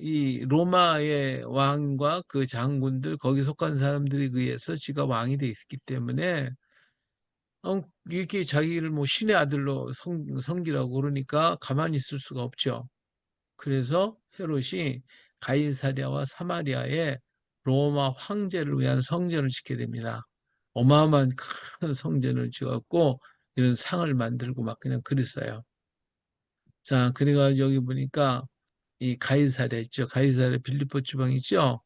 이 로마의 왕과 그 장군들, 거기 속한 사람들에 의해서 지가 왕이 돼 있기 때문에 이렇게 자기를 뭐 신의 아들로 섬기라고 그러니까 가만히 있을 수가 없죠. 그래서 헤롯이 가이사랴와 사마리아에 로마 황제를 위한 성전을 짓게 됩니다. 어마어마한 큰 성전을 지었고 이런 상을 만들고 막 그냥 그랬어요. 자, 그래가지고 여기 보니까 이 가이사랴 있죠. 가이사랴 빌립보 지방 있죠.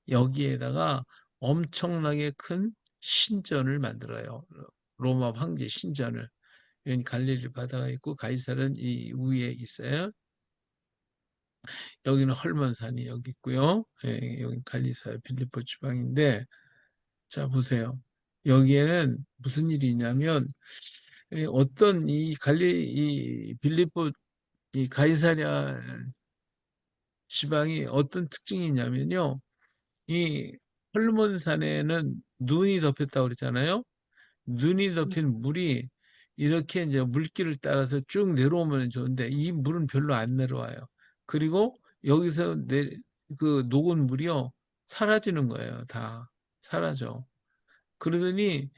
여기에다가 엄청나게 큰 신전을 만들어요. 로마 황제 신전을. 여기 갈릴리 바다가 있고 가이사랴는 이 위에 있어요. 여기는 헐몬산이 여기 있고요. 여기 갈리사랴 빌립보 지방인데, 자 보세요. 여기에는 무슨 일이 있냐면, 어떤 이 빌립보 이 가이사랴 지방이 어떤 특징이 있냐면요. 이 헐몬산에는 눈이 덮였다고 그랬잖아요. 눈이 덮인 물이 이렇게 이제 물길을 따라서 쭉 내려오면 좋은데 이 물은 별로 안 내려와요. 그리고 여기서 그 녹은 물이요 사라지는 거예요. 다 사라져. 그러더니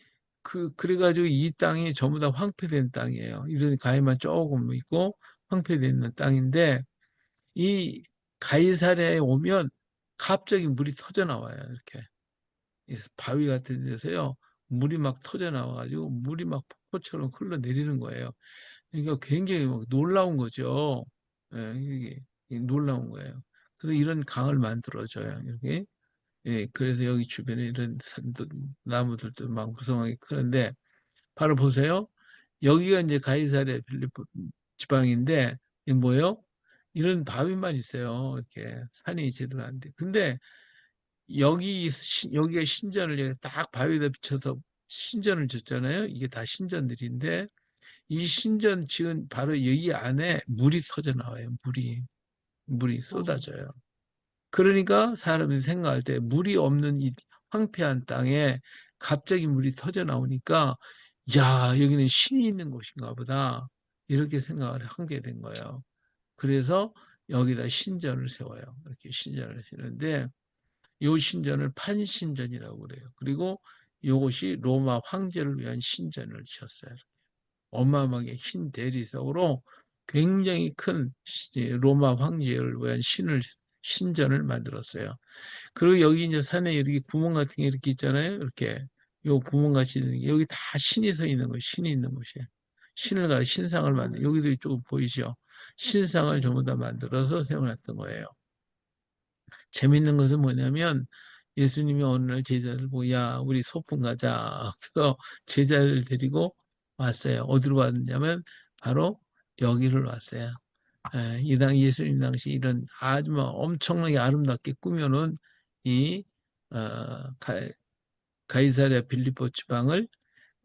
그래가지고 이 땅이 전부 다 황폐된 땅이에요. 이런 가해만 조금 있고 황폐된 땅인데, 이 가이사랴에 오면 갑자기 물이 터져 나와요. 이렇게 바위 같은 데서요 물이 막 터져 나와가지고 물이 막 폭포처럼 흘러내리는 거예요. 그러니까 굉장히 막 놀라운 거죠. 이게 놀라운 거예요. 그래서 이런 강을 만들어줘요. 이렇게. 그래서 여기 주변에 이런 산도, 나무들도 막 무성하게 크는데, 바로 보세요. 여기가 이제 가이사랴 빌립보 지방인데, 이게 뭐예요? 이런 바위만 있어요. 이렇게 산이 제대로 안 돼. 근데 여기가 신전을 이렇게 딱 바위에다 비춰서 신전을 짓잖아요. 이게 다 신전들인데 이 신전 지은 바로 여기 안에 물이 터져 나와요. 물이 쏟아져요. 그러니까 사람이 생각할 때 물이 없는 이 황폐한 땅에 갑자기 물이 터져 나오니까 야, 여기는 신이 있는 곳인가 보다. 이렇게 생각을 하게 된 거예요. 그래서 여기다 신전을 세워요. 이렇게 신전을 세우는데 요 신전을 판신전이라고 그래요. 그리고 요것이 로마 황제를 위한 신전을 지었어요. 어마어마하게 흰 대리석으로 굉장히 큰 로마 황제를 위한 신전을 만들었어요. 그리고 여기 이제 산에 이렇게 구멍 같은 게 이렇게 있잖아요. 이렇게 요 구멍 같이 있는 게 여기 다 신이 서 있는 거예요. 신이 있는 곳이에요. 신을 가 신상을 만들. 여기도 이쪽 보이죠? 신상을 전부 다 만들어서 세워놨던 거예요. 재밌는 것은 뭐냐면 예수님이 어느 날 제자들 보고 야 우리 소풍 가자. 그래서 제자를 데리고 왔어요. 어디로 왔냐면 바로 여기를 왔어요. 예수님 당시 이런 아주 막 엄청나게 아름답게 꾸며놓은 이 가이사랴 빌립보 지방을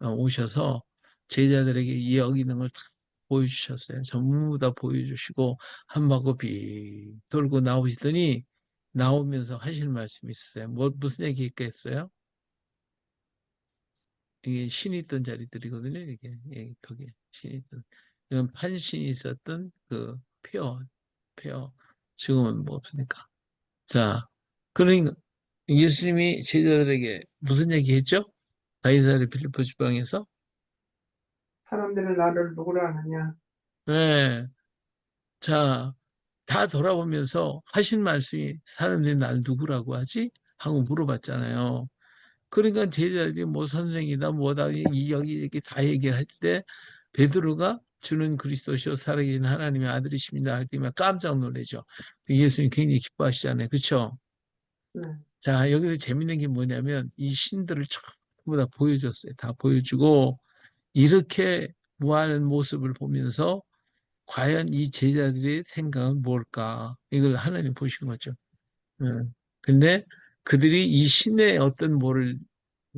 오셔서 제자들에게 여기 있는 걸 다 보여주셨어요. 전부 다 보여주시고 한 바퀴 비 돌고 나오시더니 나오면서 하실 말씀이 있었어요. 무슨 얘기 했겠어요? 이게 신이 있던 자리들이거든요. 이게 벽에 신이 있던 이건 판신이 있었던 그 폐허 지금은 뭐 없으니까. 자, 그러니까 예수님이 제자들에게 무슨 얘기했죠? 가이사랴 빌립보 지방에서 사람들은 나를 누구라 하느냐? 네. 자, 다 돌아보면서 하신 말씀이 사람들이 날 누구라고 하지? 하고 물어봤잖아요. 그러니까 제자들이 뭐 선생이다 뭐다 여기 얘기 다 얘기할 때 베드로가 주는 그리스도시요 살아계신 하나님의 아들이십니다 할 때면 깜짝 놀라죠. 예수님 굉장히 기뻐하시잖아요. 그렇죠? 네. 자, 여기서 재밌는 게 뭐냐면 이 신들을 전부 다 보여줬어요. 다 보여주고 이렇게 무하는 모습을 보면서 과연 이 제자들의 생각은 뭘까? 이걸 하나님 보신 거죠. 근데 그들이 이 신의 어떤 뭐를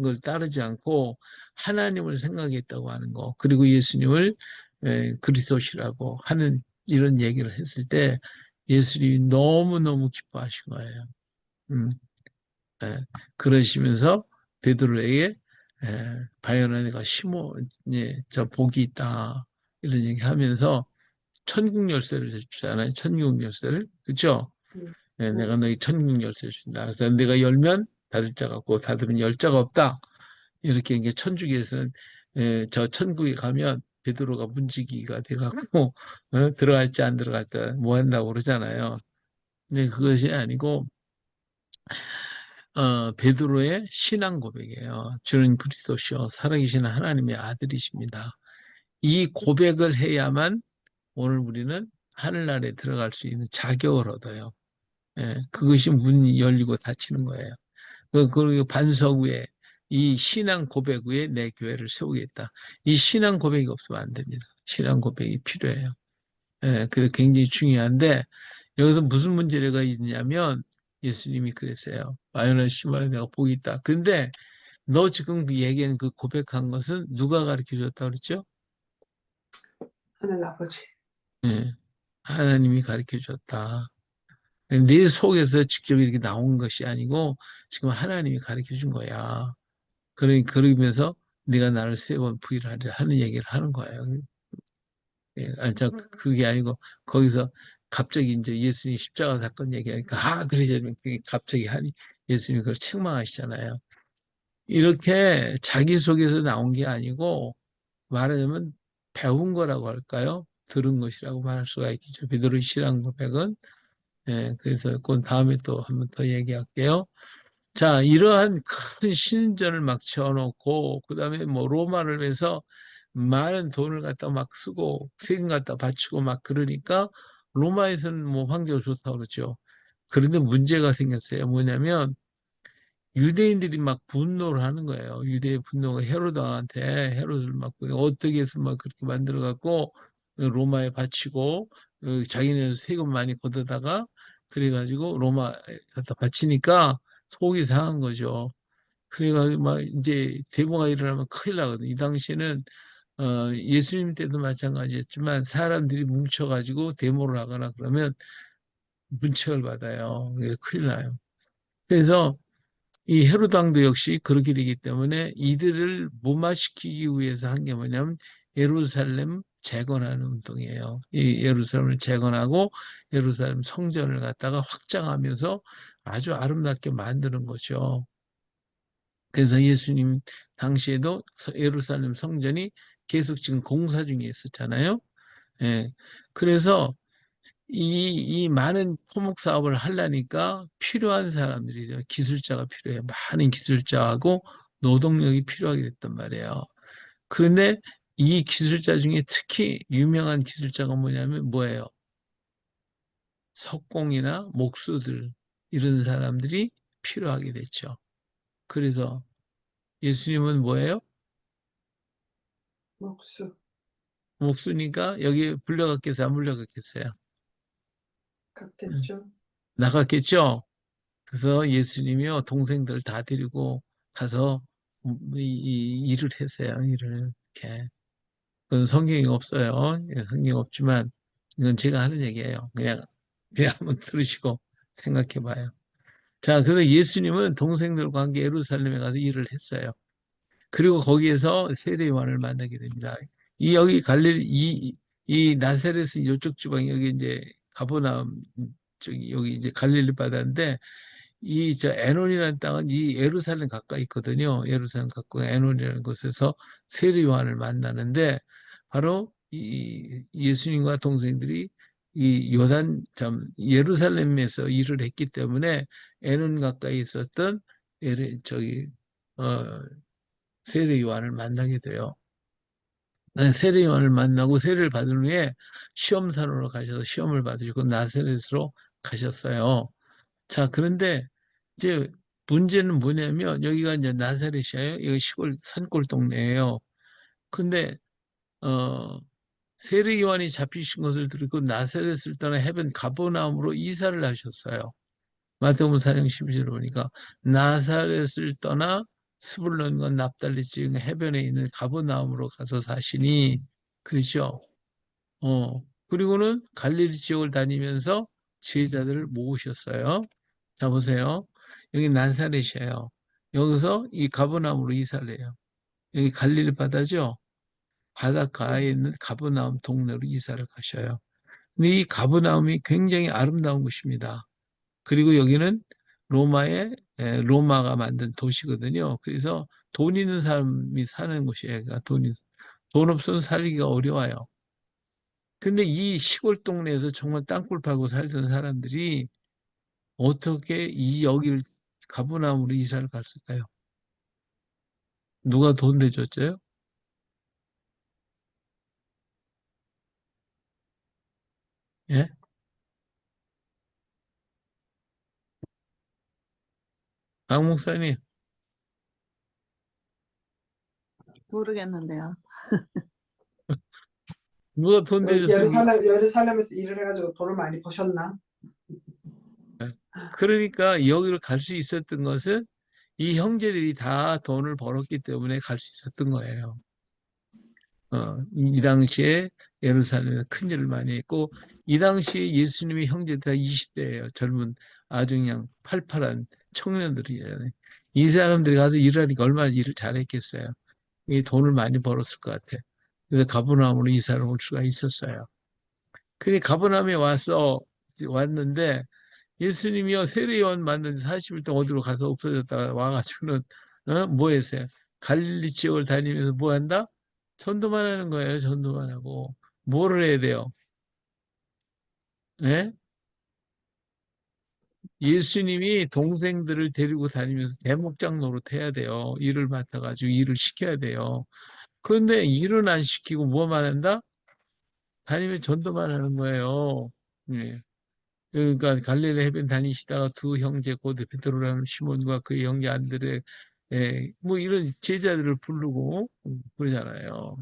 걸 따르지 않고 하나님을 생각했다고 하는 거, 그리고 예수님을 그리스도시라고 하는 이런 얘기를 했을 때 예수님이 너무너무 기뻐하신 거예요. 음, 예, 그러시면서 베드로에게 바요나 내가 저 복이 있다 이런 얘기하면서 천국 열쇠를 주잖아요. 천국 열쇠를 그렇죠? 네. 내가 너희 천국 열쇠를 준다. 그래서 내가 열면 닫을 자가 없고 닫으면 열 자가 없다. 이렇게 이제 천주교에서는 저 천국에 가면 베드로가 문지기가 돼갖고 들어갈지 안 들어갈지 뭐 한다고 그러잖아요. 근데 그것이 아니고 베드로의 신앙 고백이에요. 주는 그리스도시요 살아계신 하나님의 아들이십니다. 이 고백을 해야만 오늘 우리는 하늘나라에 들어갈 수 있는 자격을 얻어요. 그것이 문이 열리고 닫히는 거예요. 그리고 반석 위에 이 신앙 고백 위에 내 교회를 세우겠다. 이 신앙 고백이 없으면 안 됩니다. 신앙 고백이 필요해요. 그게 굉장히 중요한데 여기서 무슨 문제가 있냐면 예수님이 그랬어요. 마요나 시몬에 내가 복이 있다. 근데 너 지금 그 얘기한 그 고백한 것은 누가 가르쳐 줬다 그랬죠? 하늘 아버지. 예, 하나님이 가르쳐 줬다. 네 속에서 직접 이렇게 나온 것이 아니고 지금 하나님이 가르쳐 준 거야. 그러면서 네가 나를 세 번 부인하리라 하는 얘기를 하는 거예요. 그게 아니고 거기서 갑자기 이제 예수님 십자가 사건 얘기하니까 그러자면 그게 갑자기 하니 예수님이 그걸 책망하시잖아요. 이렇게 자기 속에서 나온 게 아니고 말하자면 배운 거라고 할까요? 들은 것이라고 말할 수가 있겠죠. 베드로의 신앙 고백은 그래서 그건 다음에 또 한번 더 얘기할게요. 자, 이러한 큰 신전을 막 지어놓고, 그 다음에 뭐 로마를 위해서 많은 돈을 갖다 막 쓰고, 세금 갖다 바치고 막 그러니까, 로마에서는 뭐 환경이 좋다고 그러죠. 그런데 문제가 생겼어요. 뭐냐면, 유대인들이 막 분노를 하는 거예요. 유대의 분노가 헤롯을 막 어떻게 해서 막 그렇게 만들어 갖고 로마에 바치고 자기네 세금 많이 걷어다가 그래가지고 로마에 갖다 바치니까 속이 상한 거죠. 그래가지고 막 이제 데모가 일어나면 큰일 나거든. 이 당시에는 예수님 때도 마찬가지였지만 사람들이 뭉쳐가지고 데모를 하거나 그러면 문책을 받아요. 큰일 나요. 그래서 이 헤로드 왕도 역시 그렇게 되기 때문에 이들을 무마시키기 위해서 한 게 뭐냐면 예루살렘 재건하는 운동이에요. 이 예루살렘을 재건하고 예루살렘 성전을 갖다가 확장하면서 아주 아름답게 만드는 거죠. 그래서 예수님 당시에도 예루살렘 성전이 계속 지금 공사 중에 있었잖아요. 예. 그래서 이 많은 토목 사업을 하려니까 필요한 사람들이죠. 기술자가 필요해요. 많은 기술자하고 노동력이 필요하게 됐단 말이에요. 그런데 이 기술자 중에 특히 유명한 기술자가 뭐예요? 석공이나 목수들 이런 사람들이 필요하게 됐죠. 그래서 예수님은 뭐예요? 목수 목수니까 여기 불려갔겠어요? 안 불려갔겠어요? 응. 같겠죠. 나갔겠죠? 그래서 예수님이요, 동생들 다 데리고 가서 이 일을 했어요. 일을 이렇게. 그건 성경이 없어요. 예, 성경이 없지만 이건 제가 하는 얘기예요. 그냥 한번 들으시고 생각해 봐요. 자, 그래서 예수님은 동생들과 함께 예루살렘에 가서 일을 했어요. 그리고 거기에서 세례 요한을 만나게 됩니다. 이 여기 갈릴리 이 나사렛은 이쪽 지방 여기 이제 가버나움 저기 여기 이제 갈릴리 바다인데 이 저 에논이라는 땅은 이 예루살렘 가까이 있거든요. 예루살렘 가까이 에논이라는 곳에서 세례 요한을 만나는데 바로 이 예수님과 동생들이 이 요단 참 예루살렘에서 일을 했기 때문에 에논 가까이 있었던 저기 어 세례 요한을 만나게 돼요. 네, 세례 요한을 만나고 세례를 받은 후에 시험산으로 가셔서 시험을 받으시고 나사렛으로 가셨어요. 자, 그런데 이제 문제는 뭐냐면 여기가 이제 나사렛이에요. 여기 시골 산골 동네예요. 근데 어 세례 요한이 잡히신 것을 들고 나사렛을 떠나 해변 가버나움으로 이사를 하셨어요. 마태복음 4장 12절을 보니까 나사렛을 떠나 스불론과 납달리 지역 해변에 있는 가버나움으로 가서 사시니 그렇죠. 그리고는 갈릴리 지역을 다니면서 제자들을 모으셨어요. 자 보세요. 여기 나사렛이에요. 여기서 이 가버나움으로 이사를 해요. 여기 갈릴리 바다죠. 바닷가에 네. 있는 가버나움 동네로 이사를 가셔요. 근데 이 가버나움이 굉장히 아름다운 곳입니다. 그리고 여기는 로마가 만든 도시거든요. 그래서 돈 있는 사람이 사는 곳이에요. 그러니까 돈 없으면 살기가 어려워요. 근데 이 시골 동네에서 정말 땅굴 파고 살던 사람들이 어떻게 이 여기를 가버나움으로 이사를 갔을까요? 누가 돈 대줬어요? 예? 강 목사님, 모르겠는데요. 누가 돈 대줬습니까? 예루살렘에서 일을 해가지고 돈을 많이 버셨나? 그러니까 여기를 갈 수 있었던 것은 이 형제들이 다 돈을 벌었기 때문에 갈 수 있었던 거예요. 이 당시에 예루살렘에서 큰 일을 많이 했고, 이 당시에 예수님의 형제들 다 20대예요. 젊은 아주 그냥 팔팔한 청년들이잖아요. 이 사람들이 가서 일을 하니까 얼마나 일을 잘했겠어요. 이 돈을 많이 벌었을 것 같아. 그래서 가버나움으로 이사를 올 수가 있었어요. 근데 가버나움에 왔는데 예수님이요 세례요한 만난 지 40일 동안 어디로 가서 없어졌다가 와가지고는 뭐 했어요? 갈릴리 지역을 다니면서 뭐 한다? 전도만 하는 거예요. 전도만 하고 뭐를 해야 돼요? 예? 예수님이 동생들을 데리고 다니면서 대목장 노릇해야 돼요. 일을 맡아가지고 일을 시켜야 돼요. 그런데 일은 안 시키고 뭐만 한다? 다니면 전도만 하는 거예요. 예. 그러니까 갈릴리 해변 다니시다가 두 형제 곧 베드로라는 시몬과 그 형제 안드레 뭐 이런 제자들을 부르고 그러잖아요.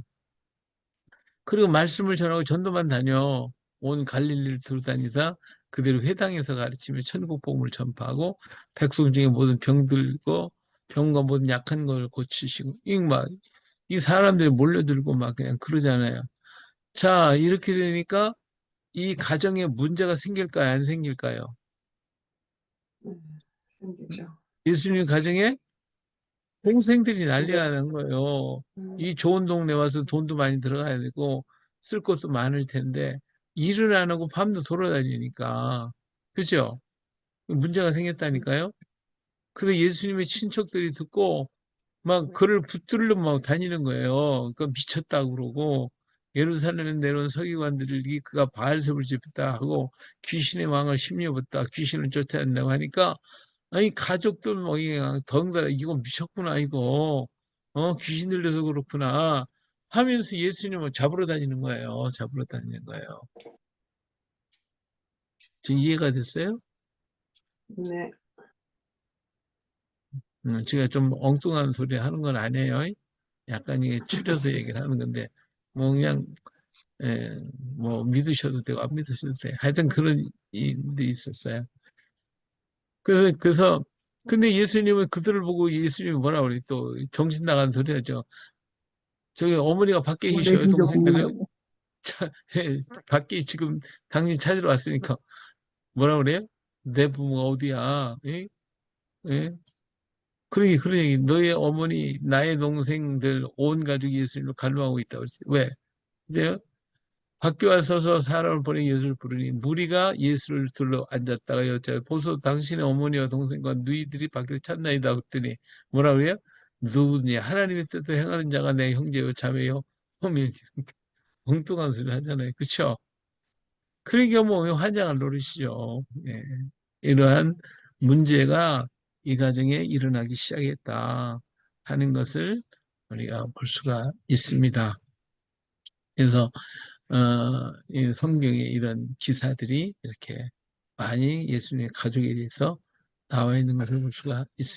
그리고 말씀을 전하고 전도만 다녀 온 갈릴리를 두루다니사 그대로 회당에서 가르치며 천국 복음을 전파하고 백성 중에 모든 병들고 병과 모든 약한 걸 고치시고 이 사람들이 몰려들고 막 그냥 그러잖아요. 자, 이렇게 되니까 이 가정에 문제가 생길까요? 안 생길까요? 생기죠. 예수님 가정에 동생들이 난리가 네. 나는 거예요. 음, 이 좋은 동네 와서 돈도 많이 들어가야 되고 쓸 것도 많을 텐데 일을 안 하고 밤도 돌아다니니까 그죠? 문제가 생겼다니까요. 그래서 예수님의 친척들이 듣고 막 그를 붙들러 막 다니는 거예요. 그러니까 미쳤다고 그러고 예루살렘에 내려온 서기관들이 그가 바알세불 집었다 하고 귀신의 왕을 심려봤다. 귀신을 쫓아낸다고 하니까 아니 가족들 뭐 이게 덩달아 이거 미쳤구나 이거 귀신 들려서 그렇구나 하면서 예수님을 잡으러 다니는 거예요. 잡으러 다니는 거예요. 지금 이해가 됐어요? 네. 제가 좀 엉뚱한 소리 하는 건 아니에요. 약간 이게 추려서 얘기를 하는 건데 뭐 그냥 뭐 믿으셔도 되고 안 믿으셔도 돼. 하여튼 그런 일이 있었어요. 그래서 근데 예수님은 그들을 보고 예수님이 뭐라 그래 또 정신 나간 소리 하죠. 저기 어머니가 밖에 뭐 내 계셔요, 기적 동생들은. 믿냐고. 자, 밖에 지금 당신 찾으러 왔으니까 뭐라 그래요? 내 부모가 어디야? 예? 예? 그러니 너의 어머니, 나의 동생들 온 가족이 예수님을 갈망하고 있다고 그랬어요. 왜? 이제요? 밖에 와서서 사람을 보내 예수를 부르니 무리가 예수를 둘러 앉았다가 여쭤요. 보소 당신의 어머니와 동생과 너희들이 밖에서 찾나이다 그랬더니 뭐라 그래요? 누구냐? 하나님의 뜻을 행하는 자가 내 형제요 자매요. hom이 엉뚱한 소리 하잖아요. 그렇죠? 그러니까 뭐 환장을 노리시죠. 예. 이러한 문제가 이 가정에 일어나기 시작했다 하는 것을 우리가 볼 수가 있습니다. 그래서 이 성경에 이런 기사들이 이렇게 많이 예수님의 가족에 대해서 나와 있는 것을 볼 수가 있습니다.